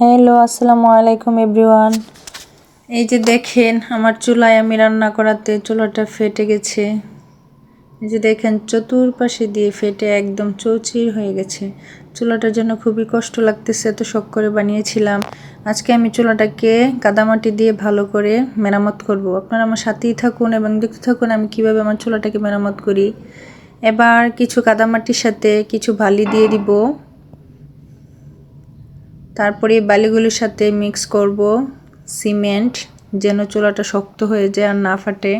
Hello, আসসালামু আলাইকুম everyone. এই যে দেখেন আমার চুলায় আমি রান্না করাতে চুলাটা ফেটে গেছে। এই যে দেখেন চতুর্পাশে দিয়ে ফেটে একদম চৌচির হয়ে গেছে। চুলাটার জন্য খুবই কষ্ট লাগতেছে, এত শখ করে বানিয়েছিলাম। আজকে আমি চুলাটাকে কাদামাটি দিয়ে ভালো করে মেরামত করব। আপনারা আমার সাথেই থাকুন এবং দেখতে থাকুন আমি কিভাবে আমার চুলাটাকে মেরামত করি। এবার কিছু কাদামাটির সাথে কিছু বালি দিয়ে দিব। তারপরে বালিগুলির সাথে মিক্স করব সিমেন্ট, যেন চুলাটা শক্ত হয়ে যায় আর না ফাটে।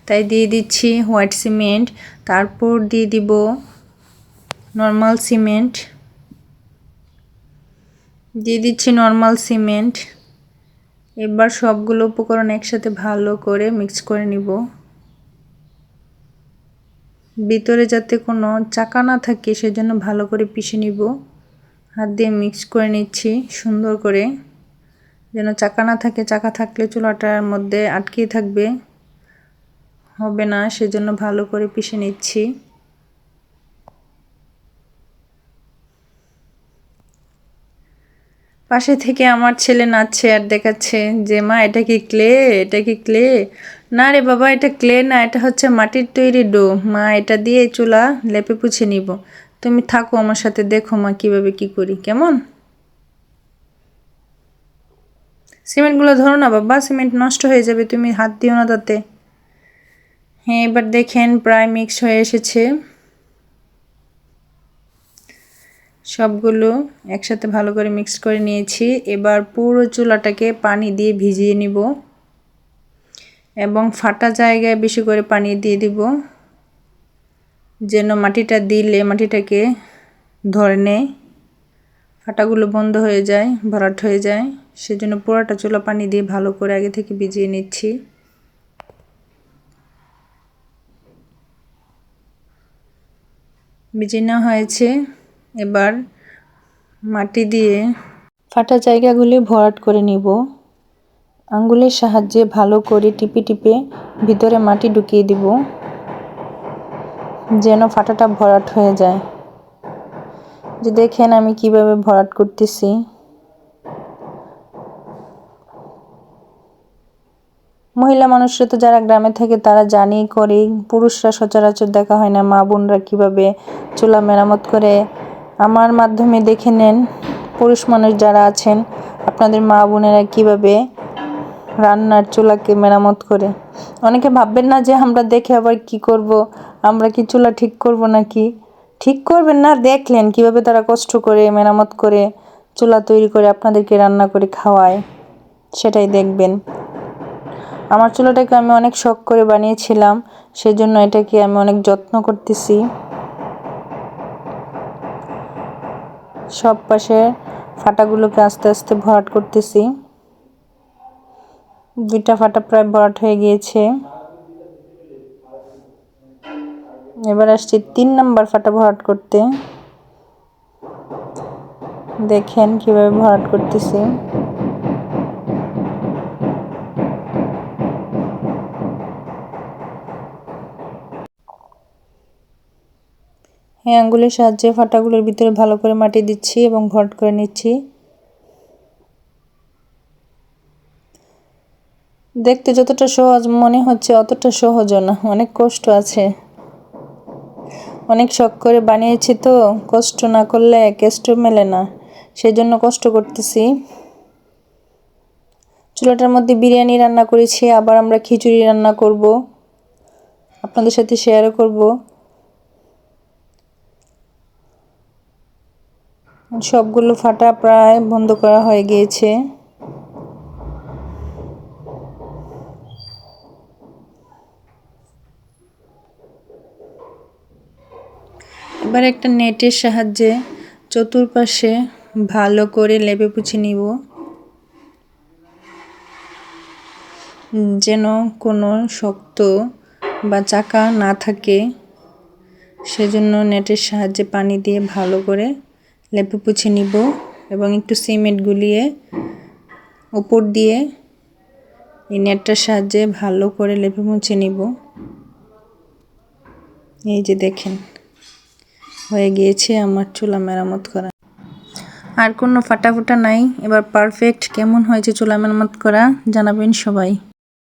তাই দিয়ে দিচ্ছি হোয়াইট সিমেন্ট, তারপর দিয়ে দিব নর্মাল সিমেন্ট, এবার সবগুলো উপকরণ একসাথে ভালো করে মিক্স করে নিব। ভিতরে যাতে কোনো চাকা না থাকে সেজন্য ভালো করে পিষে নিব। হাত দিয়ে মিক্স করে নিচ্ছি সুন্দর করে, যেন চাকা না থাকে। চাকা থাকলে চুলাটার মধ্যে আটকে থাকবে, হবে না, সেজন্য ভালো করে পিষে নিচ্ছি। পাশে থেকে আমার ছেলে নাচছে আর দেখাচ্ছে যে মা এটা কি ক্লে, এটা কি ক্লে? না রে বাবা, এটা ক্লে না, এটা হচ্ছে মাটির তৈরি ডো। মা এটা দিয়ে চুলা লেপে পুছে নিব। তুমি থাকো আমার সাথে, দেখো মা কিভাবে কি করি। কেমন? সিমেন্টগুলো ধরো না বাবা, সিমেন্ট নষ্ট হয়ে যাবে, তুমি হাত দিও না তাতে। হ্যাঁ, এবার দেখেন প্রায় মিক্স হয়ে এসেছে। সবগুলো একসাথে ভালো করে মিক্স করে নিয়েছি। এবার পুরো চুলাটাকে পানি দিয়ে ভিজিয়ে নিব এবং ফাটা জায়গায় বেশি করে পানি দিয়ে দিব, যেন মাটিটা দিলে মাটিটাকে ধরে নেয়, ফাটাগুলো বন্ধ হয়ে যায়, ভরাট হয়ে যায়। সেজন্য পুরোটা চুলা পানি দিয়ে ভালো করে আগে থেকে ভিজিয়ে নিচ্ছি। ভিজিয়ে নেওয়া হয়েছে। এবার মাটি দিয়ে ফাটা জায়গাগুলি ভরাট করে নিব। আঙ্গুলের সাহায্যে ভালো করে টিপে টিপে ভিতরে মাটি ঢুকিয়ে দিব, যেন ফাটাটা ভরাট হয়ে যায়। যে দেখেন আমি কিভাবে ভরাট করতেছি। মহিলা মানুষরা তো যারা গ্রামে থাকে তারা জানি করে, পুরুষরা সচরাচর দেখা হয় না। মা বোনরা কিভাবে চুলা মেরামত করে আমার মাধ্যমে দেখে নেন। পুরুষ মানুষ যারা আছেন আপনাদের মা বোনেরা কিভাবে রান্নার চুলাকে মেরামত করে। অনেকে ভাববেন না যে আমরা দেখে আবার কি করব, আমরা কি চুলা ঠিক করব নাকি? ঠিক করবেন না, দেখলেন কিভাবে তারা কষ্ট করে মেরামত করে চুলা তৈরি করে আপনাদেরকে রান্না করে খাওয়ায়, সেটাই দেখবেন। আমার চুলাটাকে আমি অনেক শখ করে বানিয়েছিলাম, সেজন্য এটাকে আমি অনেক যত্ন করতেছি। সব পাশে ফাটাগুলোকে আস্তে আস্তে ভরাট করতেছি। দুইটা ফাটা প্রায় ভরাট হয়ে গিয়েছে। এবার আসছি 3 নাম্বার ফাটা ভরাট করতে। দেখেন কিভাবে ভরাট করতেছি। হ্যাঁ, আঙ্গুলের সাহায্যে ফাটাগুলোর ভিতরে ভালো করে মাটি দিচ্ছি এবং ভরাট করে নিচ্ছি। দেখতে যতটা সহজ মনে হচ্ছে অতটা সহজও না, অনেক কষ্ট আছে। অনেক শখ করে বানিয়েছি তো, কষ্ট না করলে কেষ্ট মেলে না, সেজন্য কষ্ট করতেছি। চুলাটার মধ্যে বিরিয়ানি রান্না করেছি, আবার আমরা খিচুড়ি রান্না করব, আপনাদের সাথে শেয়ারও করব। সবগুলো ফাটা প্রায় বন্ধ করা হয়ে গিয়েছে। এবার একটা নেটের সাহায্যে চতুর্পাশে ভালো করে লেপে পুছে নিব, যেন কোনো শক্ত বা চাকা না থাকে। সেজন্য নেটের সাহায্যে পানি দিয়ে ভালো করে লেপে পুছে নিব এবং একটু সিমেন্ট গুলিয়ে উপর দিয়ে এই নেটটার সাহায্যে ভালো করে লেপে মুছে নিব। এই যে দেখেন হয়ে গিয়েছে আমার চুলা মেরামত করা। আর কোনো ফাটা ফুটা নাই। এবার পারফেক্ট কেমন হয়েছে চুলা মেরামত করা জানাবেন সবাই।